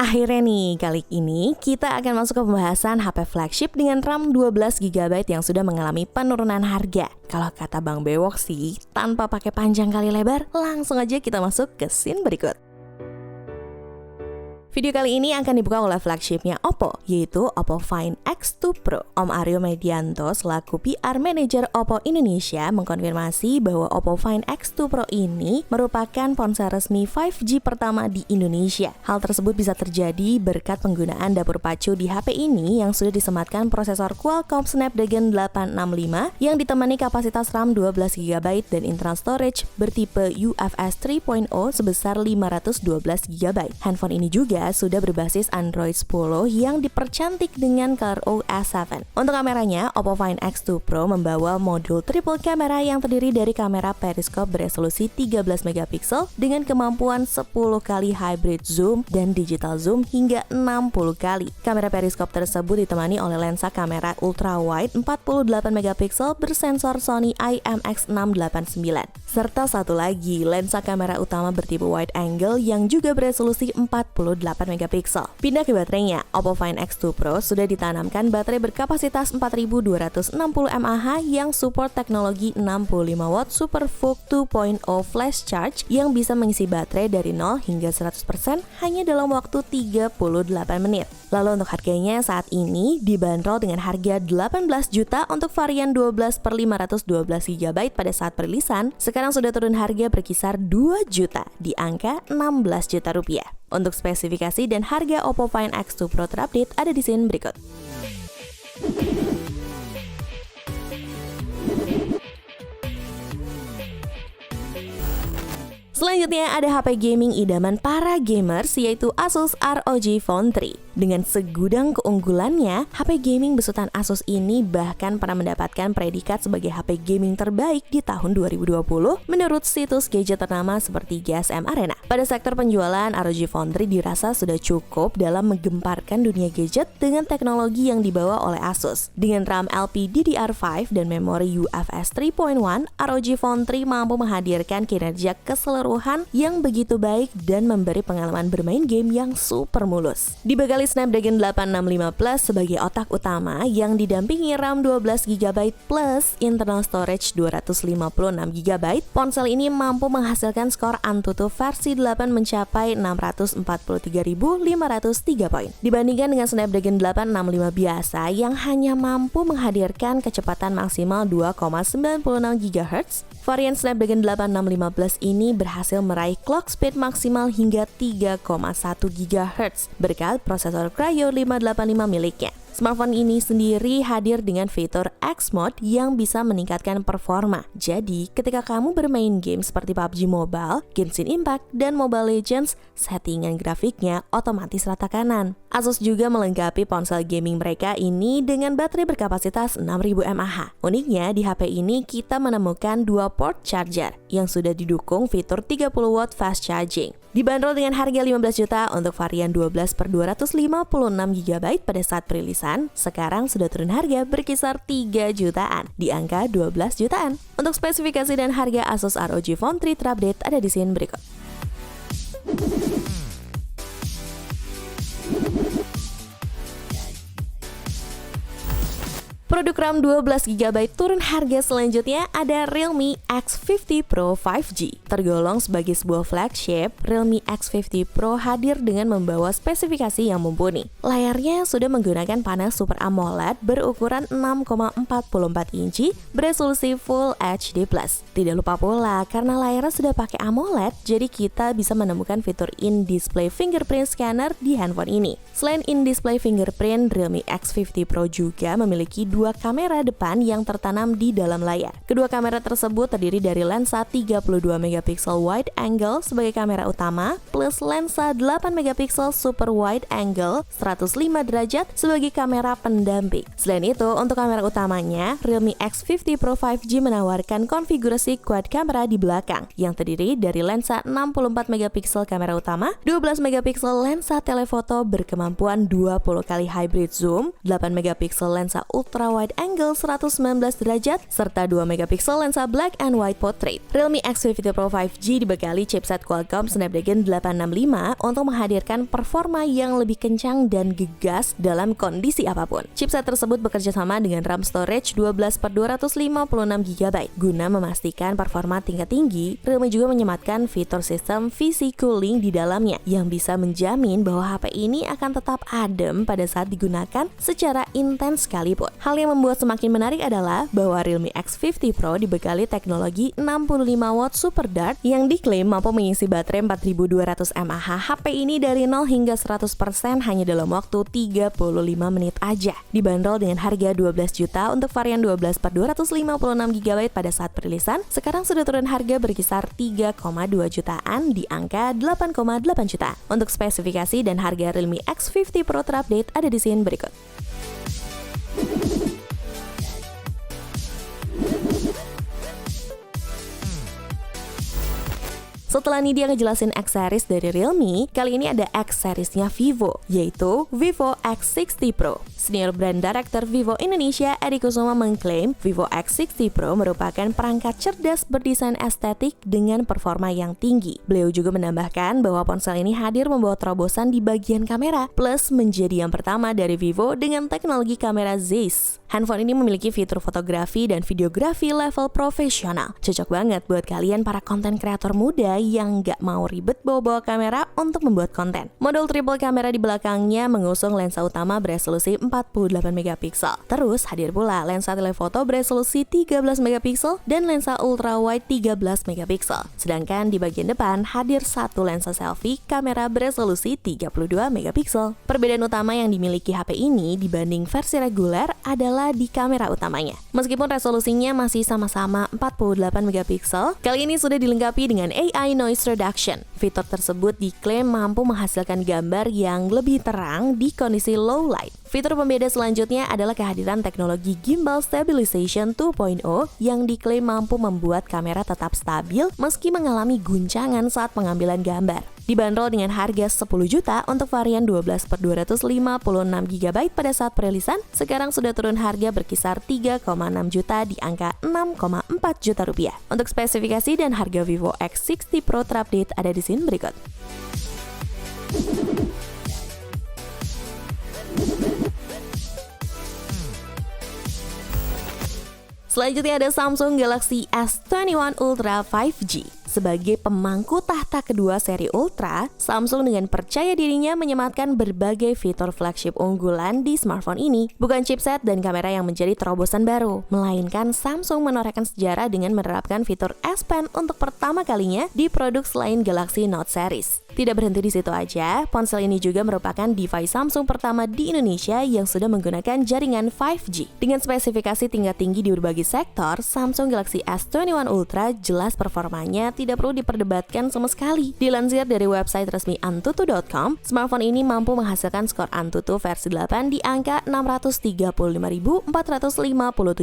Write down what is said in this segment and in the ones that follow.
Akhirnya nih, kali ini kita akan masuk ke pembahasan HP flagship dengan RAM 12 GB yang sudah mengalami penurunan harga. Kalau kata Bang Bewok sih, tanpa pakai panjang kali lebar, langsung aja kita masuk ke scene berikut. Video kali ini akan dibuka oleh flagshipnya Oppo, yaitu Oppo Find X2 Pro. Om Aryo Medianto selaku PR Manager Oppo Indonesia mengkonfirmasi bahwa Oppo Find X2 Pro ini merupakan ponsel resmi 5G pertama di Indonesia. Hal tersebut bisa terjadi berkat penggunaan dapur pacu di HP ini yang sudah disematkan prosesor Qualcomm Snapdragon 865 yang ditemani kapasitas RAM 12GB dan internal storage bertipe UFS 3.0 sebesar 512GB. Handphone ini juga sudah berbasis Android 10 yang dipercantik dengan ColorOS 7. Untuk kameranya, Oppo Find X2 Pro membawa modul triple kamera yang terdiri dari kamera periskop beresolusi 13MP dengan kemampuan 10 kali hybrid zoom dan digital zoom hingga 60 kali. Kamera periskop tersebut ditemani oleh lensa kamera ultra wide 48MP bersensor Sony IMX689. Serta satu lagi, lensa kamera utama bertipe wide angle yang juga beresolusi 48MP. Pindah ke baterainya, Oppo Find X2 Pro sudah ditanamkan baterai berkapasitas 4260 mAh yang support teknologi 65W Super VOOC 2.0 flash charge yang bisa mengisi baterai dari 0 hingga 100% hanya dalam waktu 38 menit. Lalu untuk harganya saat ini dibanderol dengan harga 18 juta untuk varian 12/512GB pada saat perilisan, sekarang sudah turun harga berkisar 2 juta di angka 16 juta rupiah. Untuk spesifikasi dan harga Oppo Find X2 Pro terupdate ada di scene berikut. Selanjutnya ada HP gaming idaman para gamers yaitu Asus ROG Phone 3. Dengan segudang keunggulannya, HP gaming besutan Asus ini bahkan pernah mendapatkan predikat sebagai HP gaming terbaik di tahun 2020 menurut situs gadget ternama seperti GSM Arena. Pada sektor penjualan, ROG Phone 3 dirasa sudah cukup dalam menggemparkan dunia gadget dengan teknologi yang dibawa oleh Asus. Dengan RAM LPDDR5 dan memori UFS 3.1, ROG Phone 3 mampu menghadirkan kinerja keseluruhan yang begitu baik dan memberi pengalaman bermain game yang super mulus. Dibekali Snapdragon 865 Plus sebagai otak utama yang didampingi RAM 12GB plus internal storage 256GB, ponsel ini mampu menghasilkan skor Antutu versi 8 mencapai 643.503 poin. Dibandingkan dengan Snapdragon 865 biasa yang hanya mampu menghadirkan kecepatan maksimal 2,96GHz, varian Snapdragon 865 Plus ini berhasil meraih clock speed maksimal hingga 3,1GHz berkat prosesor Kryo 585 miliknya. Smartphone ini sendiri hadir dengan fitur X Mode yang bisa meningkatkan performa. Jadi, ketika kamu bermain game seperti PUBG Mobile, Genshin Impact, dan Mobile Legends, settingan grafiknya otomatis rata kanan. Asus juga melengkapi ponsel gaming mereka ini dengan baterai berkapasitas 6000 mAh. Uniknya, di HP ini kita menemukan dua port charger yang sudah didukung fitur 30W fast charging. Dibanderol dengan harga 15 juta untuk varian 12/256GB pada saat perilisan, sekarang sudah turun harga berkisar 3 jutaan di angka 12 jutaan. Untuk spesifikasi dan harga Asus ROG Phone 3 terupdate ada di scene berikut. Produk RAM 12GB turun harga selanjutnya ada Realme X50 Pro 5G. Tergolong sebagai sebuah flagship, Realme X50 Pro hadir dengan membawa spesifikasi yang mumpuni. Layarnya sudah menggunakan panel Super AMOLED berukuran 6,44 inci beresolusi Full HD+. Tidak lupa pula, karena layarnya sudah pakai AMOLED, jadi kita bisa menemukan fitur in-display fingerprint scanner di handphone ini. Selain in-display fingerprint, Realme X50 Pro juga memiliki dua kamera depan yang tertanam di dalam layar. Kedua kamera tersebut terdiri dari lensa 32MP wide angle sebagai kamera utama plus lensa 8MP super wide angle 105 derajat sebagai kamera pendamping. Selain itu, untuk kamera utamanya, Realme X50 Pro 5G menawarkan konfigurasi quad kamera di belakang yang terdiri dari lensa 64MP kamera utama, 12MP lensa telefoto berkemampuan 20 kali hybrid zoom, 8MP lensa ultra wide angle 119 derajat, serta 2 megapiksel lensa black and white portrait. Realme X50 Pro 5G dibekali chipset Qualcomm Snapdragon 865 untuk menghadirkan performa yang lebih kencang dan gegas dalam kondisi apapun. Chipset tersebut bekerja sama dengan RAM storage 12/256 GB. Guna memastikan performa tingkat tinggi, Realme juga menyematkan fitur sistem VC Cooling di dalamnya yang bisa menjamin bahwa HP ini akan tetap adem pada saat digunakan secara intens sekalipun. Hal yang membuat semakin menarik adalah bahwa Realme X50 Pro dibekali teknologi 65 watt Super Dart yang diklaim mampu mengisi baterai 4200 mAh HP ini dari 0 hingga 100% hanya dalam waktu 35 menit aja. Dibanderol dengan harga 12 juta untuk varian 12/256 GB pada saat perilisan, sekarang sudah turun harga berkisar 3,2 jutaan di angka 8,8 juta. Untuk spesifikasi dan harga Realme X50 Pro terupdate ada di scene berikut. Setelah ini dia ngejelasin X-Series dari Realme, kali ini ada X-Series-nya Vivo, yaitu Vivo X60 Pro. Senior Brand Director Vivo Indonesia, Edi Kusuma mengklaim Vivo X60 Pro merupakan perangkat cerdas berdesain estetik dengan performa yang tinggi. Beliau juga menambahkan bahwa ponsel ini hadir membawa terobosan di bagian kamera, plus menjadi yang pertama dari Vivo dengan teknologi kamera Zeiss. Handphone ini memiliki fitur fotografi dan videografi level profesional. Cocok banget buat kalian para konten kreator muda yang nggak mau ribet bawa-bawa kamera untuk membuat konten. Modul triple kamera di belakangnya mengusung lensa utama beresolusi 48 megapiksel. Terus hadir pula lensa telefoto beresolusi 13 megapiksel dan lensa ultra wide 13 megapiksel. Sedangkan di bagian depan hadir satu lensa selfie kamera beresolusi 32 megapiksel. Perbedaan utama yang dimiliki HP ini dibanding versi reguler adalah di kamera utamanya. Meskipun resolusinya masih sama-sama 48 megapiksel, kali ini sudah dilengkapi dengan AI Noise Reduction. Fitur tersebut diklaim mampu menghasilkan gambar yang lebih terang di kondisi low light. Fitur pembeda selanjutnya adalah kehadiran teknologi Gimbal Stabilization 2.0 yang diklaim mampu membuat kamera tetap stabil meski mengalami guncangan saat pengambilan gambar. Dibanderol dengan harga 10 juta untuk varian 12/256 GB pada saat perilisan, sekarang sudah turun harga berkisar 3,6 juta di angka 6,4 juta rupiah. Untuk spesifikasi dan harga Vivo X60 Pro terupdate ada di scene berikut. Selanjutnya ada Samsung Galaxy S21 Ultra 5G. Sebagai pemangku tahta kedua seri Ultra, Samsung dengan percaya dirinya menyematkan berbagai fitur flagship unggulan di smartphone ini. Bukan chipset dan kamera yang menjadi terobosan baru, melainkan Samsung menorehkan sejarah dengan menerapkan fitur S Pen untuk pertama kalinya di produk selain Galaxy Note series. Tidak berhenti di situ aja, ponsel ini juga merupakan device Samsung pertama di Indonesia yang sudah menggunakan jaringan 5G. Dengan spesifikasi tingkat tinggi di berbagai sektor, Samsung Galaxy S21 Ultra jelas performanya tidak perlu diperdebatkan sama sekali. Dilansir dari website resmi Antutu.com, smartphone ini mampu menghasilkan skor Antutu versi 8 di angka 635.457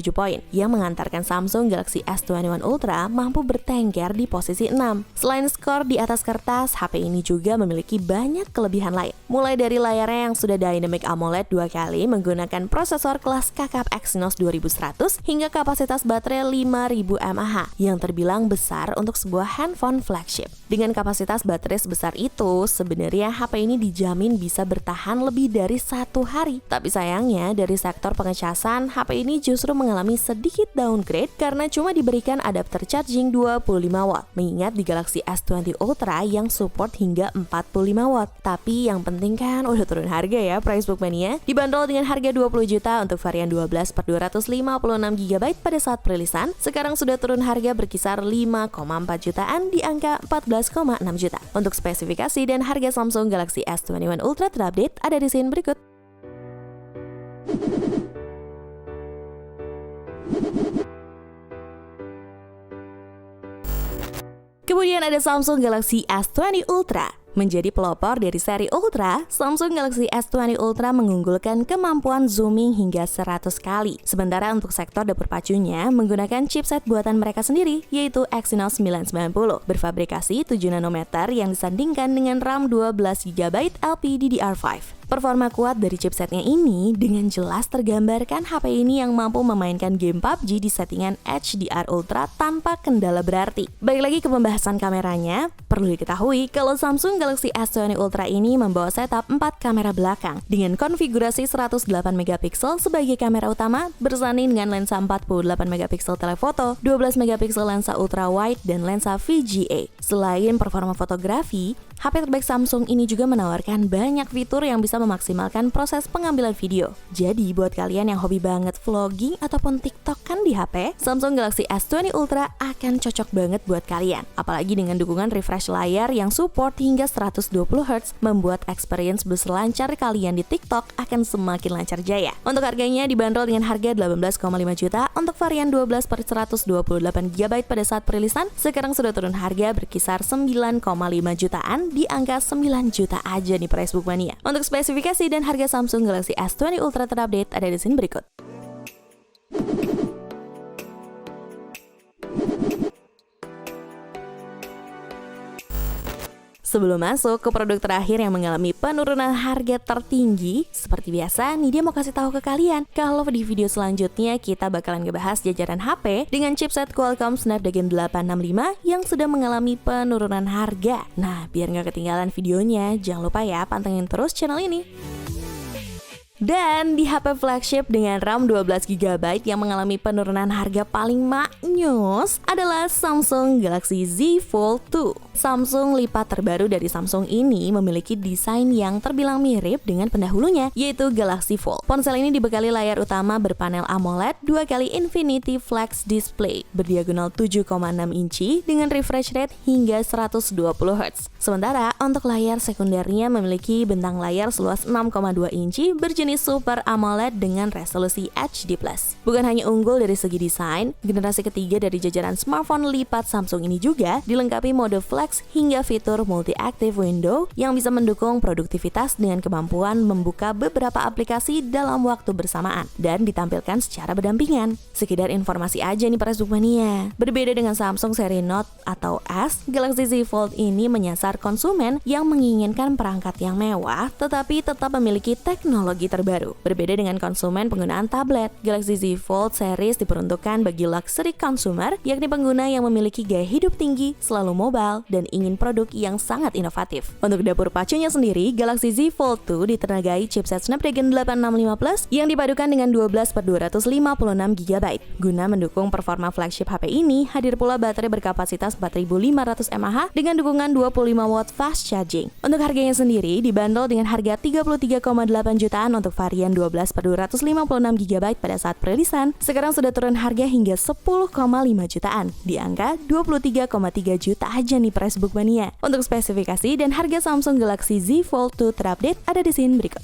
poin, yang mengantarkan Samsung Galaxy S21 Ultra mampu bertengger di posisi 6. Selain skor di atas kertas, HP ini juga memiliki banyak kelebihan lain. Mulai dari layarnya yang sudah Dynamic AMOLED 2 kali menggunakan prosesor kelas kakap Exynos 2100 hingga kapasitas baterai 5000 mAh yang terbilang besar untuk sebuah handphone flagship. Dengan kapasitas baterai sebesar itu, sebenarnya HP ini dijamin bisa bertahan lebih dari 1 hari. Tapi sayangnya dari sektor pengecasan, HP ini justru mengalami sedikit downgrade karena cuma diberikan adapter charging 25 watt. Mengingat di Galaxy S20 Ultra yang support hingga 45 watt. Tapi yang penting kan udah turun harga ya Price Book Mania. Dibanderol dengan harga 20 juta untuk varian 12/256 GB pada saat perilisan, sekarang sudah turun harga berkisar 5,4 jutaan di angka 14,6 juta. Untuk spesifikasi dan harga Samsung Galaxy S21 Ultra terupdate ada di scene berikut. Kemudian ada Samsung Galaxy S20 Ultra. Menjadi pelopor dari seri Ultra, Samsung Galaxy S20 Ultra mengunggulkan kemampuan zooming hingga 100 kali. Sementara untuk sektor dapur pacunya menggunakan chipset buatan mereka sendiri, yaitu Exynos 990, berfabrikasi 7 nanometer yang disandingkan dengan RAM 12 GB LPDDR5. Performa kuat dari chipsetnya ini dengan jelas tergambarkan HP ini yang mampu memainkan game PUBG di settingan HDR Ultra tanpa kendala berarti. Balik lagi ke pembahasan kameranya, perlu diketahui kalau Samsung Galaxy S20 Ultra ini membawa setup 4 kamera belakang dengan konfigurasi 108 megapiksel sebagai kamera utama bersanding dengan lensa 48 megapiksel telefoto, 12 megapiksel lensa ultra wide dan lensa VGA. Selain performa fotografi, HP terbaik Samsung ini juga menawarkan banyak fitur yang bisa memaksimalkan proses pengambilan video. Jadi buat kalian yang hobi banget vlogging ataupun TikTok-kan di HP, Samsung Galaxy S20 Ultra akan cocok banget buat kalian. Apalagi dengan dukungan refresh layar yang support hingga 120Hz, membuat experience berselancar kalian di TikTok akan semakin lancar jaya. Untuk harganya dibanderol dengan harga 18,5 juta untuk varian 12/128GB pada saat perilisan, sekarang sudah turun harga berkisar 9,5 jutaan di angka 9 juta aja nih Facebook Mania. Untuk spesifikasi dan harga Samsung Galaxy S20 Ultra terupdate ada di sini berikut. Sebelum masuk ke produk terakhir yang mengalami penurunan harga tertinggi, seperti biasa nih dia mau kasih tahu ke kalian kalau di video selanjutnya kita bakalan ngebahas jajaran HP dengan chipset Qualcomm Snapdragon 865 yang sudah mengalami penurunan harga. Nah, biar nggak ketinggalan videonya, jangan lupa ya pantengin terus channel ini. Dan di HP flagship dengan RAM 12GB yang mengalami penurunan harga paling maknyus adalah Samsung Galaxy Z Fold 2. Samsung lipat terbaru dari Samsung ini memiliki desain yang terbilang mirip dengan pendahulunya, yaitu Galaxy Fold. Ponsel ini dibekali layar utama berpanel AMOLED 2x Infinity Flex Display berdiagonal 7,6 inci dengan refresh rate hingga 120Hz. Sementara untuk layar sekundernya memiliki bentang layar seluas 6,2 inci berjenis Super AMOLED dengan resolusi HD+. Bukan hanya unggul dari segi desain, generasi ketiga dari jajaran smartphone lipat Samsung ini juga dilengkapi mode flex hingga fitur multi-active window yang bisa mendukung produktivitas dengan kemampuan membuka beberapa aplikasi dalam waktu bersamaan dan ditampilkan secara berdampingan. Sekedar informasi aja nih para Zoomania. Berbeda dengan Samsung seri Note atau S, Galaxy Z Fold ini menyasar konsumen yang menginginkan perangkat yang mewah tetapi tetap memiliki teknologi terbaru. Berbeda dengan konsumen penggunaan tablet, Galaxy Z Fold series diperuntukkan bagi luxury consumer, yakni pengguna yang memiliki gaya hidup tinggi, selalu mobile, dan ingin produk yang sangat inovatif. Untuk dapur pacunya sendiri, Galaxy Z Fold 2 ditenagai chipset Snapdragon 865 Plus yang dipadukan dengan 12/256GB. Guna mendukung performa flagship HP ini, hadir pula baterai berkapasitas 4500 mAh dengan dukungan 25 watt fast charging. Untuk harganya sendiri, dibanderol dengan harga 33,8 jutaan untuk varian 12/256GB pada saat perilisan, sekarang sudah turun harga hingga 10,5 jutaan, di angka 23,3 juta aja nih Facebook Mania. Untuk spesifikasi dan harga Samsung Galaxy Z Fold 2 terupdate ada di sini berikut.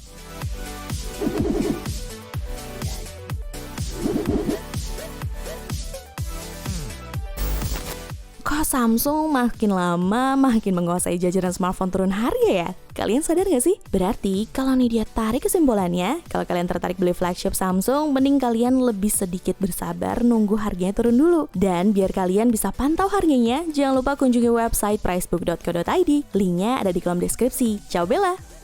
Kok Samsung makin lama makin menguasai jajaran smartphone turun harga ya? Kalian sadar gak sih? Berarti kalau nih dia tarik kesimpulannya, kalau kalian tertarik beli flagship Samsung, mending kalian lebih sedikit bersabar nunggu harganya turun dulu. Dan biar kalian bisa pantau harganya, jangan lupa kunjungi website pricebook.co.id. Linknya ada di kolom deskripsi. Ciao Bella!